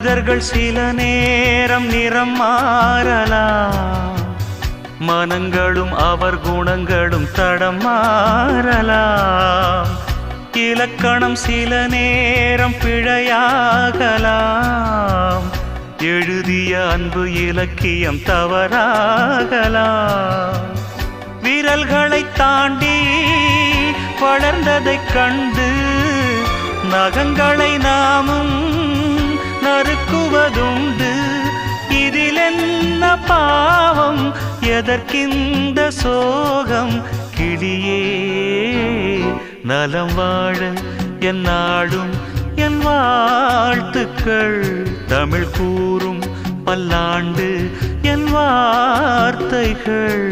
மனிதர்கள் சில நேரம் நிறம் மாறலாம், மனங்களும் அவர் குணங்களும் தடம் மாறலாம். இலக்கணம் சில நேரம் பிழையாகலாம், எழுதிய அன்பு இலக்கியம் தவறாகலாம். விரல்களை தாண்டி வளர்ந்ததைக் கண்டு நகங்களை நாமும் நறுக்குவதுண்டு. இதில் என்ன பாவம், எதற்கிந்த சோகம்? கிளியே நலம் வாழ என் நாடும் என் வாழ்த்துக்கள், தமிழ் கூறும் பல்லாண்டு என் வார்த்தைகள்.